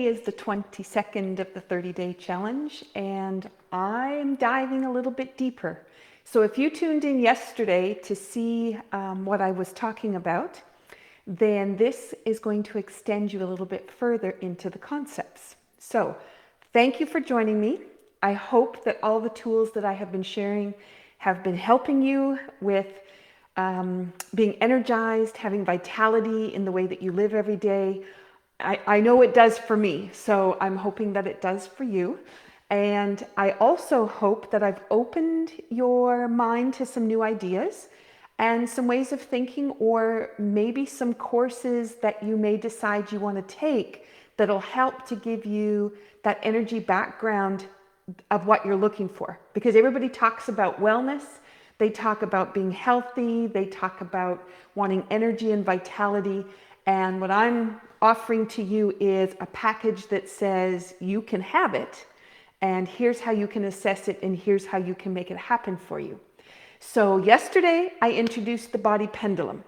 is the 22nd of the 30-day challenge, and I'm diving a little bit deeper. So if you tuned in yesterday to see what I was talking about, then this is going to extend you a little bit further into the concepts. So thank you for joining me. I hope that all the tools that I have been sharing have been helping you with being energized, having vitality in the way that you live every day. I know it does for me, so I'm hoping that it does for you. And I also hope that I've opened your mind to some new ideas and some ways of thinking, or maybe some courses that you may decide you want to take that'll help to give you that energy background of what you're looking for. Because everybody talks about wellness, they talk about being healthy, they talk about wanting energy and vitality. And what I'm offering to you is a package that says you can have it, and here's how you can assess it, and here's how you can make it happen for you. So yesterday I introduced the body pendulum,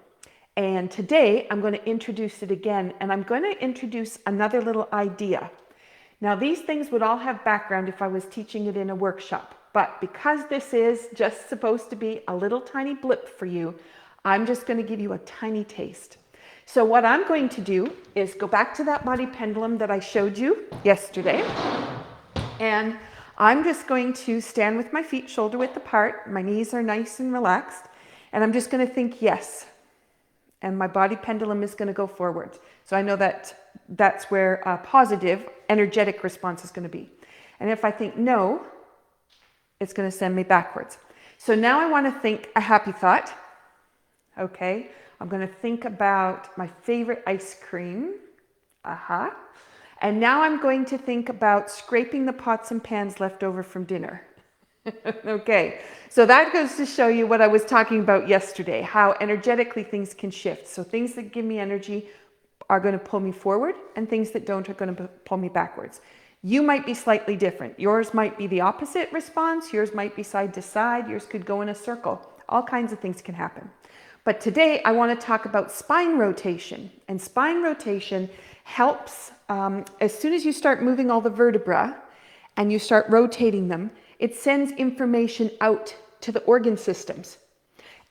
and today I'm going to introduce it again, and I'm going to introduce another little idea. Now these things would all have background if I was teaching it in a workshop, but because this is just supposed to be a little tiny blip for you, I'm just going to give you a tiny taste. So what I'm going to do is go back to that body pendulum that I showed you yesterday, and I'm just going to stand with my feet shoulder width apart. My knees are nice and relaxed, and I'm just going to think yes, and my body pendulum is going to go forward. So I know that that's where a positive energetic response is going to be. And if I think no, it's going to send me backwards. So now I want to think a happy thought. Okay, I'm going to think about my favorite ice cream. And now I'm going to think about scraping the pots and pans left over from dinner. Okay, so that goes to show you what I was talking about yesterday, how energetically things can shift. So things that give me energy are going to pull me forward, and things that don't are going to pull me backwards. You might be slightly different. Yours might be the opposite response. Yours might be side to side. Yours could go in a circle. All kinds of things can happen. But today I want to talk about spine rotation. And spine rotation helps, as soon as you start moving all the vertebra and you start rotating them, it sends information out to the organ systems.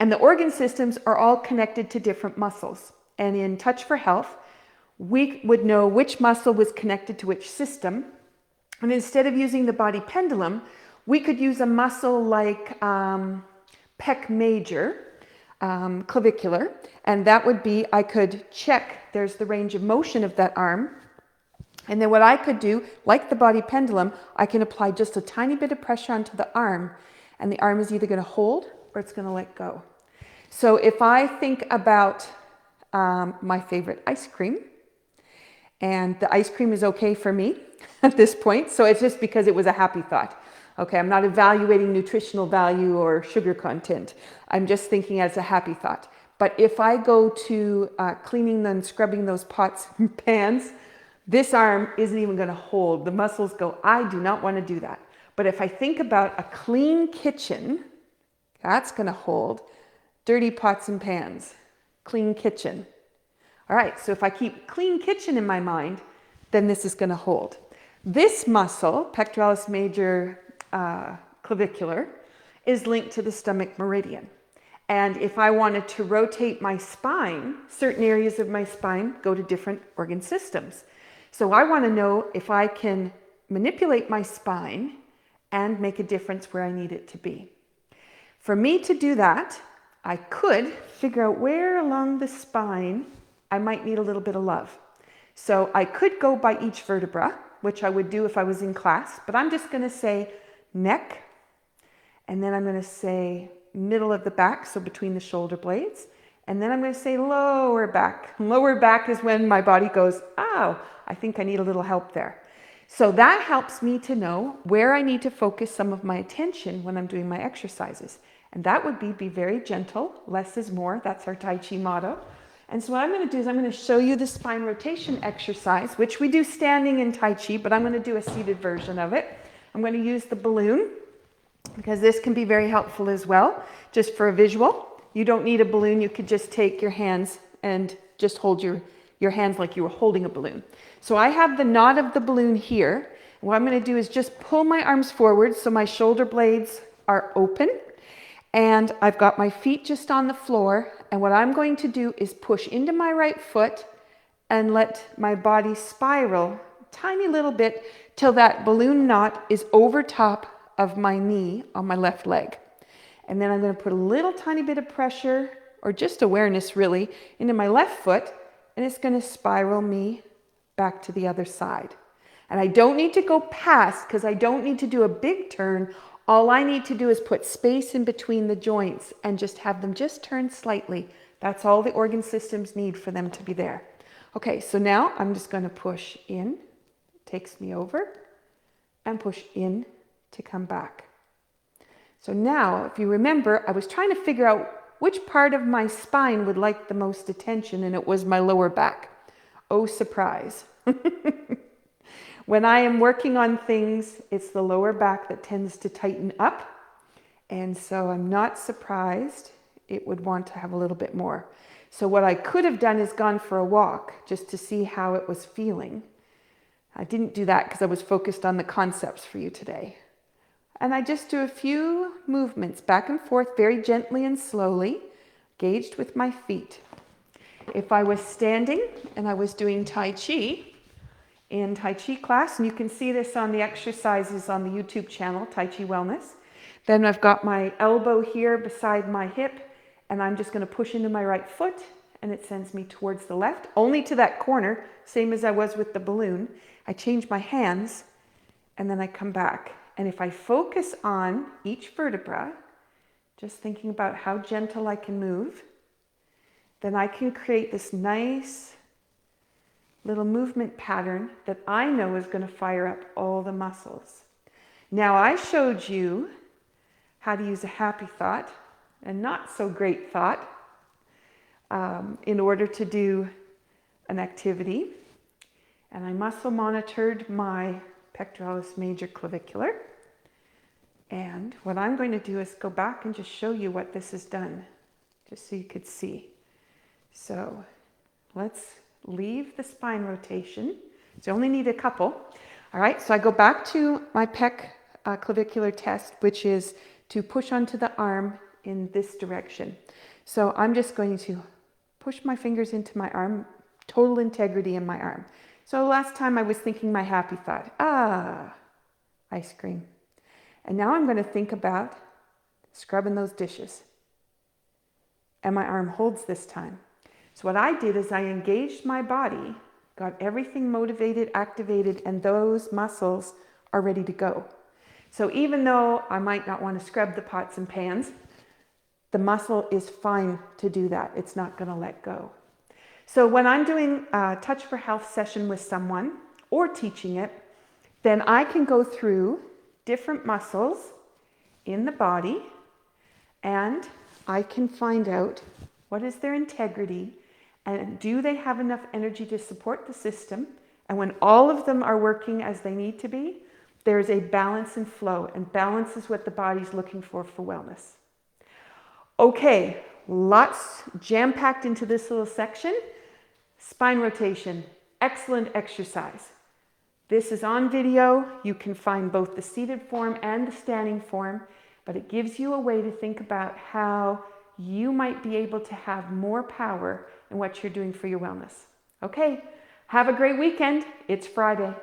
And the organ systems are all connected to different muscles. And in Touch for Health, we would know which muscle was connected to which system. And instead of using the body pendulum, we could use a muscle like pec major, clavicular, and that would be, I could check, there's the range of motion of that arm. And then what I could do, like the body pendulum, I can apply just a tiny bit of pressure onto the arm, and the arm is either going to hold or it's going to let go. So if I think about my favorite ice cream, and the ice cream is okay for me at this point, so it's just because it was a happy thought. Okay, I'm not evaluating nutritional value or sugar content. I'm just thinking as a happy thought. But if I go to cleaning and scrubbing those pots and pans, this arm isn't even going to hold. The muscles go, I do not want to do that. But if I think about a clean kitchen, that's going to hold. Dirty pots and pans, clean kitchen. All right, so if I keep clean kitchen in my mind, then this is going to hold. This muscle, pectoralis major clavicular, is linked to the stomach meridian. And if I wanted to rotate my spine, certain areas of my spine go to different organ systems. So I want to know if I can manipulate my spine and make a difference where I need it to be. For me to do that, I could figure out where along the spine I might need a little bit of love. So I could go by each vertebra, which I would do if I was in class, but I'm just going to say neck, and then I'm going to say middle of the back, so between the shoulder blades, and then I'm going to say lower back. Lower back is when my body goes, oh, I think I need a little help there. So that helps me to know where I need to focus some of my attention when I'm doing my exercises. And that would be very gentle, less is more. That's our Tai Chi motto. And so what I'm going to do is I'm going to show you the spine rotation exercise, which we do standing in Tai Chi, but I'm going to do a seated version of it. I'm going to use the balloon because this can be very helpful as well, just for a visual. You don't need a balloon. You could just take your hands and just hold your your hands like you were holding a balloon. So I have the knot of the balloon here. What I'm going to do is just pull my arms forward so my shoulder blades are open. And I've got my feet just on the floor. And what I'm going to do is push into my right foot and let my body spiral a tiny little bit till that balloon knot is over top of my knee on my left leg. And then I'm going to put a little tiny bit of pressure, or just awareness really, into my left foot, and it's going to spiral me back to the other side. And I don't need to go past, because I don't need to do a big turn. All I need to do is put space in between the joints and just have them just turn slightly. That's all the organ systems need for them to be there. Okay, so now I'm just going to push in, takes me over, and push in to come back. So now, if you remember, I was trying to figure out which part of my spine would like the most attention, and it was my lower back. Oh, surprise. When I am working on things, it's the lower back that tends to tighten up. And so I'm not surprised it would want to have a little bit more. So what I could have done is gone for a walk just to see how it was feeling. I didn't do that because I was focused on the concepts for you today. And I just do a few movements back and forth very gently and slowly, gauged with my feet. If I was standing and I was doing Tai Chi in Tai Chi class, and you can see this on the exercises on the YouTube channel, Tai Chi Wellness, then I've got my elbow here beside my hip, and I'm just going to push into my right foot, and it sends me towards the left, only to that corner, same as I was with the balloon. I change my hands, and then I come back. And if I focus on each vertebra, just thinking about how gentle I can move, then I can create this nice little movement pattern that I know is going to fire up all the muscles. Now, I showed you how to use a happy thought and not so great thought in order to do an activity. And I muscle monitored my pectoralis major clavicular. And what I'm going to do is go back and just show you what this has done, just so you could see. So let's leave the spine rotation. So you only need a couple. All right, so I go back to my pec clavicular test, which is to push onto the arm in this direction. So I'm just going to push my fingers into my arm, total integrity in my arm. So last time I was thinking my happy thought, ice cream. And now I'm going to think about scrubbing those dishes. And my arm holds this time. So what I did is I engaged my body, got everything motivated, activated, and those muscles are ready to go. So even though I might not want to scrub the pots and pans, the muscle is fine to do that. It's not going to let go. So when I'm doing a Touch for Health session with someone or teaching it, then I can go through different muscles in the body and I can find out what is their integrity and do they have enough energy to support the system. And when all of them are working as they need to be, there's a balance and flow, and balance is what the body's looking for wellness. Okay, lots jam-packed into this little section. Spine rotation, excellent exercise. This is on video. You can find both the seated form and the standing form, but it gives you a way to think about how you might be able to have more power in what you're doing for your wellness. Okay, have a great weekend. It's Friday.